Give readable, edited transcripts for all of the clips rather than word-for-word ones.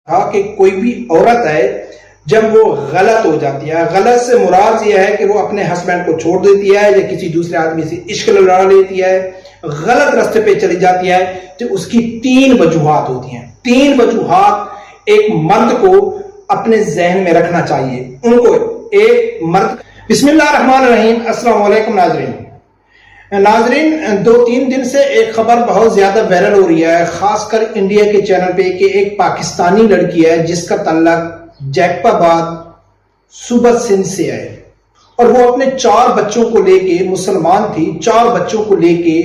था कि कोई भी औरत है जब वो गलत हो जाती है, गलत से मुराद ये है कि वो अपने हस्बैंड को छोड़ देती है या किसी दूसरे आदमी से इश्क लड़ा लेती है, गलत रास्ते पे चली जाती है, तो उसकी 3 वजूहात होती हैं। 3 वजूहात एक मर्द को अपने जहन में रखना चाहिए। उनको एक मर्द बिस्मिल्लाहिर्रहमानिर्रहीम। अस्सलाम वालेकुम नाजरीन, 2-3 दिन से एक खबर बहुत ज्यादा वायरल हो रही है, खासकर इंडिया के चैनल पे, कि एक पाकिस्तानी लड़की है जिसका तल्लक जैकबाबाद सूबा सिंध से है और वो अपने 4 बच्चों को लेके, मुसलमान थी, 4 बच्चों को लेके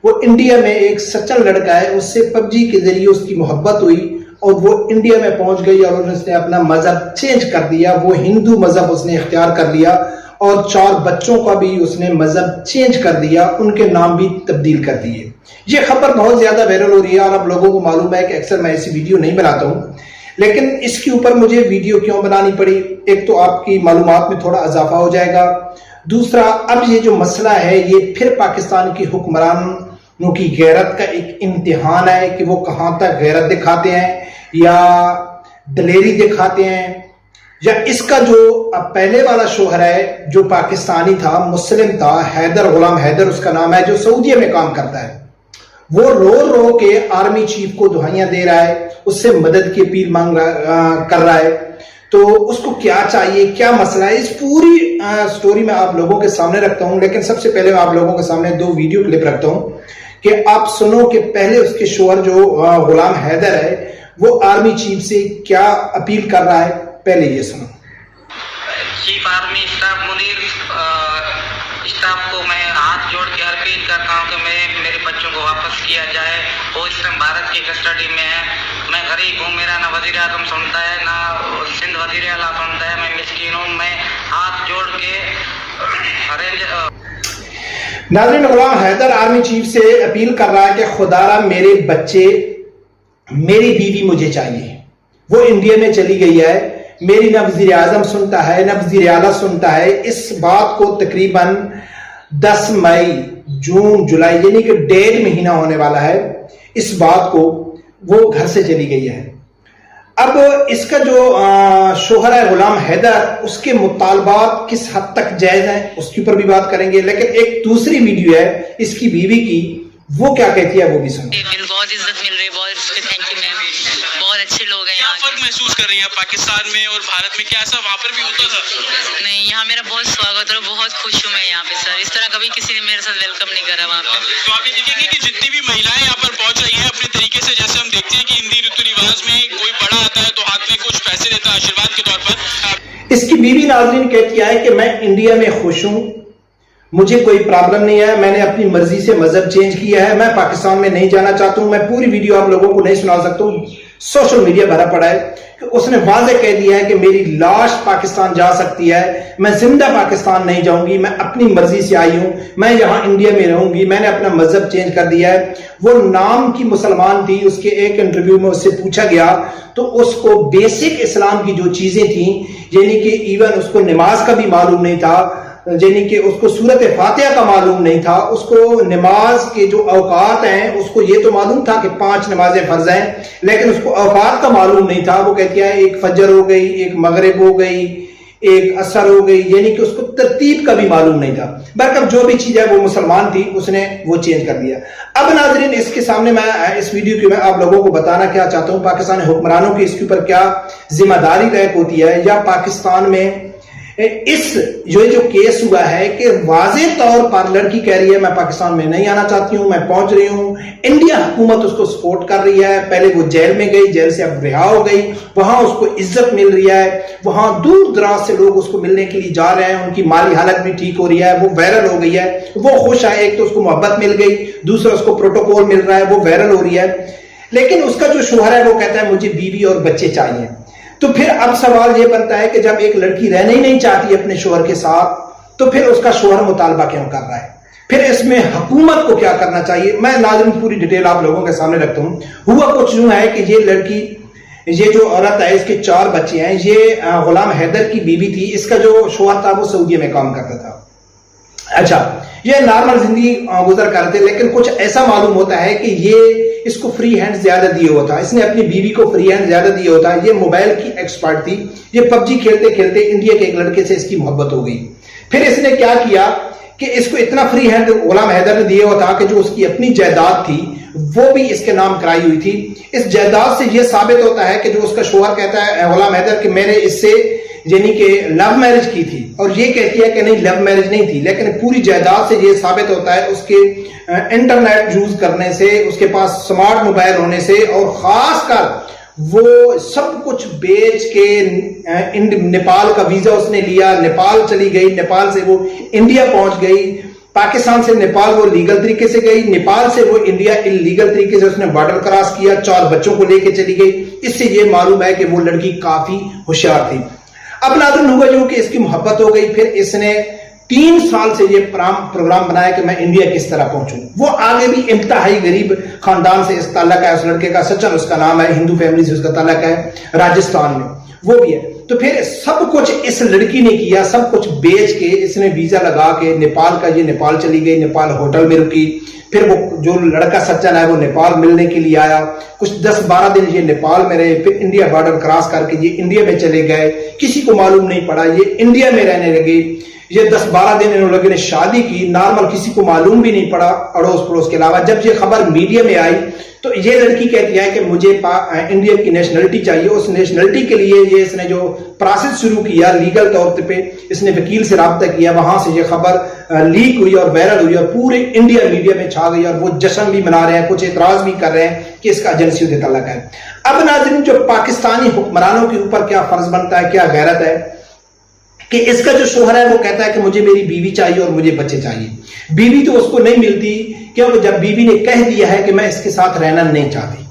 वो इंडिया में एक सच्चन लड़का है, उससे पबजी के जरिए उसकी मोहब्बत हुई और वो इंडिया में पहुंच गई और उसने अपना मजहब चेंज कर दिया। वो हिंदू मजहब उसने इख्तियार कर लिया और 4 बच्चों का भी उसने मजहब चेंज कर दिया, उनके नाम भी तब्दील कर दिए। ये खबर बहुत ज्यादा वायरल हो रही है और अब लोगों को मालूम है कि अक्सर मैं ऐसी वीडियो नहीं बनाता हूं, लेकिन इसके ऊपर मुझे वीडियो क्यों बनानी पड़ी? एक तो आपकी मालूमात में थोड़ा इजाफा हो जाएगा, दूसरा अब ये जो मसला है ये फिर पाकिस्तान की हुक्मरानों की गैरत का एक इम्तिहान है कि वो कहां तक गैरत दिखाते हैं या दलेरी दिखाते हैं, या इसका जो पहले वाला शोहर है जो पाकिस्तानी था, मुस्लिम था, हैदर, गुलाम हैदर उसका नाम है, जो सऊदीया में काम करता है, वो रो रो के आर्मी चीफ को दुहाइयां दे रहा है, उससे मदद की अपील कर रहा है। तो उसको क्या चाहिए, क्या मसला है, इस पूरी स्टोरी में आप लोगों के सामने रखता हूं। लेकिन सबसे पहले मैं आप लोगों के सामने 2 वीडियो क्लिप रखता हूं कि आप सुनो कि पहले उसके शोहर जो गुलाम हैदर है वो आर्मी चीफ से क्या अपील कर रहा है, पहले ये सुनो। Chief army staff Munir staff को मैं हाथ जोड़ के अपील करता हूँ कि मेरे बच्चों को वापस किया जाए। वो इस टाइम भारत की कस्टडी में है। मैं गरीब हूँ, मेरा ना वजीर आजम सुनता है ना सिंध वजीर आला सुनता है, मैं मिस्कीन हूँ। मैं हाथ जोड़ के नाज़रीन, गुलाम हैदर आर्मी चीफ से अपील कर रहा है कि खुदारा मेरे बच्चे, मेरी बीवी मुझे चाहिए। वो इंडिया में चली गई है, मेरी ना वजीर आजम सुनता है ना वजीर आला सुनता है। इस बात को तकरीबन 10 मई, जून, जुलाई यानी कि 1.5 महीना होने वाला है, इस बात को वो घर से चली गई है। अब इसका जो शोहर है गुलाम हैदर, उसके मुतालबात किस हद तक जायज हैं उसके ऊपर भी बात करेंगे। लेकिन एक दूसरी वीडियो है इसकी बीवी की, वो क्या कहती है वो भी सुनो। बहुत इज्जत मिल रही है, बहुत थैंक यू मैम, बहुत अच्छे लोग हैं। क्या फर्क महसूस कर रही हैं पाकिस्तान में और भारत में? क्या ऐसा वहाँ पर भी होता था? नहीं, यहाँ मेरा बहुत स्वागत और बहुत खुश हूँ मैं यहाँ पे सर। इस तरह कभी किसी ने मेरे साथ वेलकम नहीं करा वहाँ पे। तो आप ये देखेंगे कि जितनी भी महिलाएं यहाँ पर पहुंच रही हैं अपने तरीके से, जैसे हम देखते हैं कि हिंदी रीति रिवाज में कोई बड़ा आता है तो हाथ में कुछ पैसे देता है आशीर्वाद के तौर पर। इसकी बीवी नाज़रीन कहती है कि मैं इंडिया में खुश हूँ, मुझे कोई प्रॉब्लम नहीं है, मैंने अपनी मर्जी से मजहब चेंज किया है, मैं पाकिस्तान में नहीं जाना चाहता हूं। मैं पूरी वीडियो आप लोगों को नहीं सुना सकता हूं, सोशल मीडिया भरा पड़ा है कि उसने वाज़ेह कह दिया है कि मेरी लाश पाकिस्तान जा सकती है, मैं जिंदा पाकिस्तान नहीं जाऊंगी, मैं अपनी मर्जी से आई हूं, मैं यहां इंडिया में रहूंगी, मैंने अपना मजहब चेंज कर दिया है। वो नाम की मुसलमान थी, उसके एक इंटरव्यू में उससे पूछा गया तो उसको बेसिक इस्लाम की जो चीजें थी, यानी कि इवन उसको नमाज का भी मालूम नहीं था, यानी कि उसको सूरत फातिहा का मालूम नहीं था, उसको नमाज के जो औकात हैं उसको ये तो मालूम था कि 5 नमाजें फर्ज हैं, लेकिन उसको औकात का मालूम नहीं था। वो कहती है एक फजर हो गई, एक मगरिब हो गई, एक असर हो गई, यानी कि उसको तरतीब का भी मालूम नहीं था। बहरकब जो भी चीज है वो मुसलमान थी, उसने वो चेंज कर दिया। अब नाजरीन, इसके सामने मैं इस वीडियो की मैं आप लोगों को बताना क्या चाहता हूं, पाकिस्तानी हुक्मरानों की इसके ऊपर क्या जिम्मेदारी तय होती है, या पाकिस्तान में इस जो केस हुआ है कि वाज़े तौर पर लड़की कह रही है मैं पाकिस्तान में नहीं आना चाहती हूं, मैं पहुंच रही हूं, इंडिया हुकूमत उसको सपोर्ट कर रही है। पहले वो जेल में गई, जेल से अब रिहा हो गई, वहां उसको इज्जत मिल रही है, वहां दूर दराज से लोग उसको मिलने के लिए जा रहे हैं, उनकी माली हालत भी ठीक हो रही है, वो वायरल हो गई है, वो खुश है। एक तो उसको मोहब्बत मिल गई, दूसरा उसको प्रोटोकॉल मिल रहा है, वो वायरल हो रही है। लेकिन उसका जो शोहर है वो कहता है मुझे बीवी और बच्चे चाहिए। तो फिर अब सवाल यह बनता है कि जब एक लड़की रहना ही नहीं चाहती अपने शोहर के साथ, तो फिर उसका शोहर मुतालबा क्यों कर रहा है? फिर इसमें हुकूमत को क्या करना चाहिए? मैं नाज़रीन पूरी डिटेल आप लोगों के सामने रखता हूं। हुआ कुछ यूं है कि ये लड़की, ये जो औरत है, इसके 4 बच्चे हैं, ये गुलाम हैदर की बीवी थी। इसका जो शोहर था वो सऊदीया में काम करता था। अच्छा, ये नॉर्मल जिंदगी गुजर करते, लेकिन कुछ ऐसा मालूम होता है कि ये इसको फ्री हैंड ज्यादा दिए होता है, इसने अपनी बीवी को फ्री हैंड ज्यादा दिए होता है। ये मोबाइल की एक्सपर्ट थी, ये पबजी खेलते खेलते इंडिया के एक लड़के से इसकी मोहब्बत हो गई। फिर इसने क्या किया कि इसको इतना फ्री हैंड गुलाम हैदर ने दिया हुआ था कि जो उसकी अपनी जायदाद थी वो भी इसके नाम कराई हुई थी। इस जायदाद से यह साबित होता है कि जो उसका शोहर कहता है गुलाम हैदर कि मैंने इससे यानी कि लव मैरिज की थी, और ये कहती है कि नहीं लव मैरिज नहीं थी, लेकिन पूरी जायदाद से ये साबित होता है उसके इंटरनेट यूज करने से, उसके पास स्मार्ट मोबाइल होने से, और खासकर वो सब कुछ बेच के नेपाल का वीजा उसने लिया, नेपाल चली गई, नेपाल से वो इंडिया पहुंच गई, पाकिस्तान से नेपाल वो लीगल तरीके से गई, नेपाल से वो इंडिया इलीगल तरीके से उसने बॉर्डर क्रॉस किया, 4 बच्चों को लेके चली गई। इससे ये मालूम है कि वो लड़की काफी होशियार थी। अब नाज़रीन हुआ यूं कि इसकी मोहब्बत हो गई, फिर इसने 3 साल से ये प्रोग्राम बनाया कि मैं इंडिया किस तरह पहुंचूं। वो आगे भी इंतहाई गरीब खानदान से इस ताल्लुक है उस लड़के का, सचिन उसका नाम है, हिंदू फैमिली से उसका ताल्लुक है, राजस्थान में वो भी है। तो फिर सब कुछ इस लड़की ने किया, सब कुछ बेच के इसने वीजा लगा के नेपाल का, ये नेपाल चली गई, नेपाल होटल में रुकी, फिर वो जो लड़का सज्जन है वो नेपाल मिलने के लिए आया, कुछ 10-12 दिन ये नेपाल में रहे, फिर इंडिया बॉर्डर क्रॉस करके ये इंडिया में चले गए, किसी को मालूम नहीं पड़ा, ये इंडिया में रहने लगे। ये 10-12 दिन इन लोगों ने शादी की, नॉर्मल किसी को मालूम भी नहीं पड़ा अड़ोस पड़ोस के अलावा। जब ये खबर मीडिया में आई तो ये लड़की कहती है कि मुझे इंडिया की नेशनलिटी चाहिए। उस नेशनलिटी के लिए ये इसने जो प्रोसेस शुरू किया लीगल तौर पे, इसने वकील से राब्ता किया, वहां से ये खबर लीक हुई और वायरल हुई और पूरे इंडिया मीडिया में छा गई, और वो जश्न भी मना रहे हैं, कुछ एतराज भी कर रहे हैं कि इसका एजेंसियों से ताल्लुक है। अब नाज़रीन, जो पाकिस्तानी हुक्मरानों के ऊपर क्या फर्ज बनता है, क्या गैरत है कि इसका जो शोहर है वो कहता है कि मुझे मेरी बीवी चाहिए और मुझे बच्चे चाहिए। बीवी तो उसको नहीं मिलती, क्योंकि जब बीवी ने कह दिया है कि मैं इसके साथ रहना नहीं चाहती,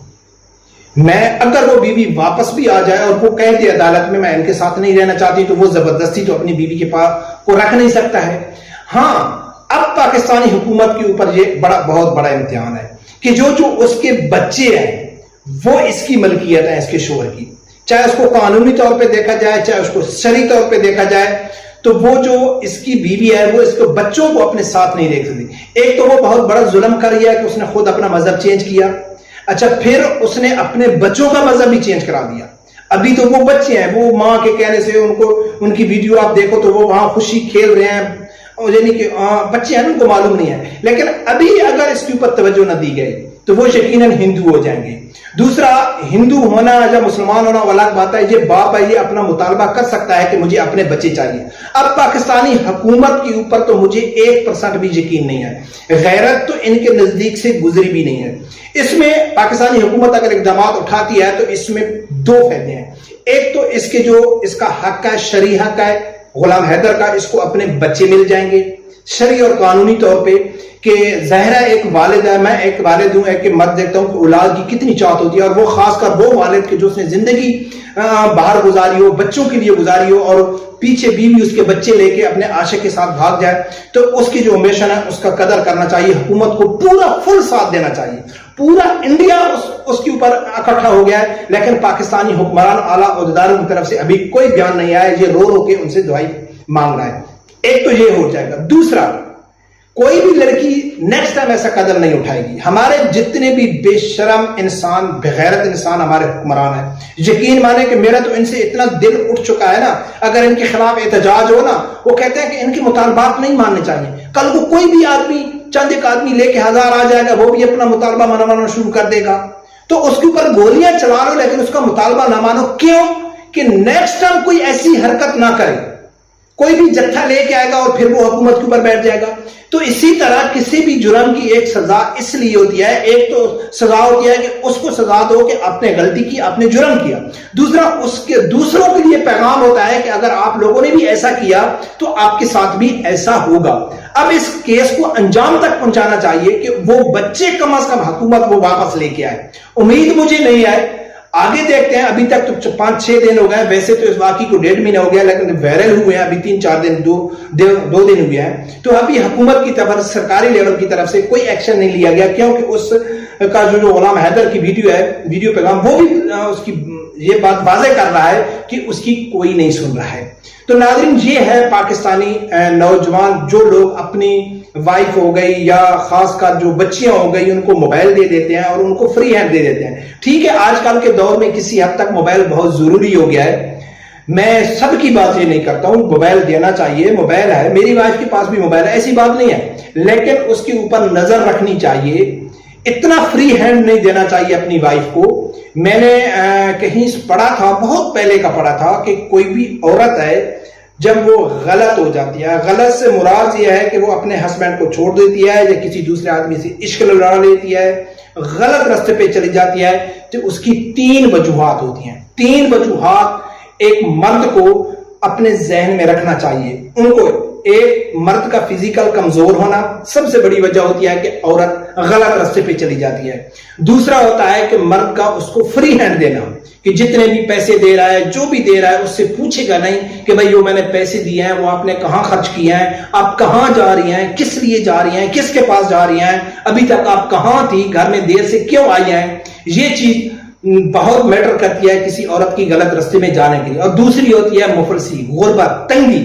मैं अगर वो बीवी वापस भी आ जाए और वो कह दे अदालत में मैं इनके साथ नहीं रहना चाहती, तो वो जबरदस्ती तो अपनी बीवी के पास को रख नहीं सकता है। हाँ, अब पाकिस्तानी हुकूमत के ऊपर ये बहुत बड़ा इम्तिहान है कि जो उसके बच्चे हैं वो इसकी मलकियत है, इसके शोहर की, चाहे उसको कानूनी तौर पे देखा जाए, चाहे उसको शरई तौर पे देखा जाए, तो वो जो इसकी बीवी है वो इसके बच्चों को अपने साथ नहीं देख सकती। एक तो वो बहुत बड़ा जुल्म कर रही है कि उसने खुद अपना मजहब चेंज किया, अच्छा फिर उसने अपने बच्चों का मजहब भी चेंज करा दिया। अभी तो वो बच्चे हैं, वो माँ के कहने से उनकी वीडियो आप देखो तो वो वहां खुशी खेल रहे हैं, यानी कि बच्चे हैं, उनको मालूम नहीं है। लेकिन अभी अगर इसके ऊपर तवज्जो न दी गई तो वो यकीनन हिंदू हो जाएंगे। दूसरा, हिंदू होना या मुसलमान होना अलग बात है, ये बाप है, ये अपना मुतालबा कर सकता है कि मुझे अपने बच्चे चाहिए। अब पाकिस्तानी हुकूमत के ऊपर तो मुझे 1% भी यकीन नहीं है, गैरत तो इनके नजदीक से गुजरी भी नहीं है। इसमें पाकिस्तानी हुकूमत अगर इकदाम उठाती है तो इसमें 2 फायदे हैं। एक तो इसके जो इसका हक है, शरई हक है गुलाम हैदर का, इसको अपने बच्चे मिल जाएंगे शरई और कानूनी तौर पे, कि ज़ाहिर है एक वालिद है, मैं एक वालिद हूं, एक मर्द देखता हूं कि औलाद की कितनी चाहत होती है, और वो खासकर वो वालिद के जो उसने जिंदगी बाहर गुजारी हो, बच्चों के लिए गुजारी हो, और पीछे बीवी उसके बच्चे लेके अपने आशिक के साथ भाग जाए, तो उसकी जो अम्बिशन है उसका कदर करना चाहिए, हुकूमत को पूरा फुल साथ देना चाहिए। पूरा इंडिया उसके ऊपर इकट्ठा हो गया है, लेकिन पाकिस्तानी हुक्मरान आला ओहदेदारों की तरफ से अभी कोई बयान नहीं आया, ये रो रो के उनसे दुआई मांग रहा है। एक तो ये हो जाएगा। दूसरा, कोई भी लड़की नेक्स्ट टाइम ऐसा कदम नहीं उठाएगी। हमारे जितने भी बेशरम इंसान, बेगैरत इंसान हमारे हुक्मरान है, यकीन माने कि मेरा तो इनसे इतना दिल उठ चुका है ना, अगर इनके खिलाफ एहतजाज हो ना, वो कहते हैं कि इनके मुतालबात नहीं मानने चाहिए। कल को कोई भी आदमी, चंद एक आदमी लेके 1000 आ जाएगा, वो भी अपना मुतालबा मनवाना शुरू कर देगा, तो उसके ऊपर गोलियां चला लो लेकिन उसका मुतालबा ना मानो। क्यों? कि नेक्स्ट टाइम कोई ऐसी हरकत ना करे, कोई भी जत्था लेके आएगा और फिर वो हुकूमत के ऊपर बैठ जाएगा। तो इसी तरह किसी भी जुर्म की एक सजा इसलिए होती है, एक तो सजा होती है कि उसको सजा दो कि आपने गलती की, आपने जुर्म किया। दूसरा, उसके दूसरों के लिए पैगाम होता है कि अगर आप लोगों ने भी ऐसा किया तो आपके साथ भी ऐसा होगा। अब इस केस को अंजाम तक पहुंचाना चाहिए कि वो बच्चे कम अज कम हुकूमत वो वापस लेके आए। उम्मीद मुझे नहीं है, आगे देखते हैं। अभी तक तो 5-6 दिन हो गए, वैसे तो इस वाकई को 1.5 महीना हो गया, लेकिन वायरल हुए हैं अभी 3-4 दिन, 2 दिन हुए हैं। तो अभी हुकूमत की तरफ, सरकारी लेवल की तरफ से कोई एक्शन नहीं लिया गया, क्योंकि उसका जो गुलाम हैदर की वीडियो है, वीडियो पैगाम, वो भी उसकी ये बात वाज़ेह कर रहा है कि उसकी कोई नहीं सुन रहा है। तो नाज़रीन, ये है पाकिस्तानी नौजवान, जो लोग अपनी वाइफ हो गई या खासकर जो बच्चियां हो गई उनको मोबाइल दे देते हैं और उनको फ्री हैंड दे देते हैं। ठीक है, आजकल के दौर में किसी हद तक मोबाइल बहुत जरूरी हो गया है, मैं सबकी बात ये नहीं करता हूं, मोबाइल देना चाहिए, मोबाइल है, मेरी वाइफ के पास भी मोबाइल है, ऐसी बात नहीं है, लेकिन उसके ऊपर नजर रखनी चाहिए, इतना फ्री हैंड नहीं देना चाहिए अपनी वाइफ को। मैंने कहीं पढ़ा था, बहुत पहले का पढ़ा था, कि कोई भी औरत है जब वो गलत हो जाती है, गलत से मुराद यह है कि वो अपने हस्बैंड को छोड़ देती है या किसी दूसरे आदमी से इश्क लड़ा लेती है, गलत रास्ते पे चली जाती है, तो उसकी 3 वजूहात होती हैं। 3 वजूहात एक मर्द को अपने जहन में रखना चाहिए। उनको एक मर्द का फिजिकल कमजोर होना सबसे बड़ी वजह होती है कि औरत गलत रास्ते पे चली जाती है। दूसरा होता है कि मर्द का उसको फ्री हैंड देना, कि जितने भी पैसे दे रहा है, जो भी दे रहा है, उससे पूछेगा नहीं कि भाई जो मैंने पैसे दिए हैं वो आपने कहां खर्च किए हैं, आप कहां जा रही हैं, किस लिए जा रही हैं, किसके पास जा रही हैं, अभी तक आप कहां थी, घर में देर से क्यों आई हैं। ये चीज बहुत मैटर करती है किसी औरत की गलत रास्ते में जाने के लिए। और दूसरी होती है मुफलसी, गुर्बत, तंगी,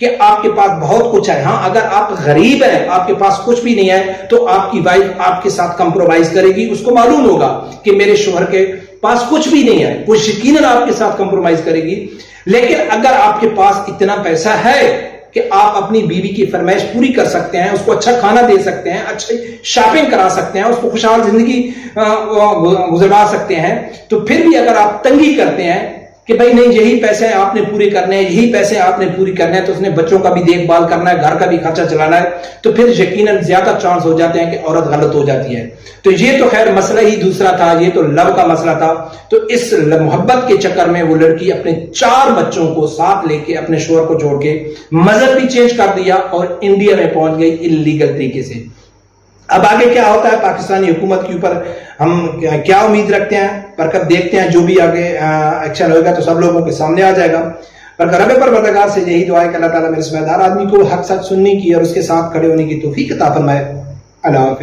कि आपके पास बहुत कुछ है। हाँ, अगर आप गरीब हैं, आपके पास कुछ भी नहीं है, तो आपकी वाइफ आपके साथ कंप्रोमाइज करेगी। उसको मालूम होगा कि मेरे शोहर के पास कुछ भी नहीं है, वो यकीनन आपके साथ कंप्रोमाइज करेगी। लेकिन अगर आपके पास इतना पैसा है कि आप अपनी बीवी की फरमाइश पूरी कर सकते हैं, उसको अच्छा खाना दे सकते हैं, अच्छी शॉपिंग करा सकते हैं, उसको खुशहाल जिंदगी गुजरवा सकते हैं, तो फिर भी अगर आप तंगी करते हैं कि भाई नहीं, यही पैसे आपने पूरे करने हैं, यही पैसे आपने पूरी करने हैं, तो उसने बच्चों का भी देखभाल करना है, घर का भी खर्चा चलाना है, तो फिर यकीनन ज्यादा चांस हो जाते हैं कि औरत गलत हो जाती है। तो ये तो खैर मसला ही दूसरा था, ये तो लव का मसला था। तो इस मोहब्बत के चक्कर में वो लड़की अपने 4 बच्चों को साथ लेके अपने शोहर को छोड़ के मजहब भी चेंज कर दिया और इंडिया में पहुंच गई इलीगल तरीके से। अब आगे क्या होता है, पाकिस्तानी हुकूमत के ऊपर हम क्या उम्मीद रखते हैं, पर कब देखते हैं, जो भी आगे एक्शन होगा तो सब लोगों के सामने आ जाएगा। पर रब परवरदिगार से यही दुआ है कि अल्लाह ताला मेरे समझदार आदमी को हक सच सुनने की और उसके साथ खड़े होने की तौफीक अता फरमाए। अल्लाह।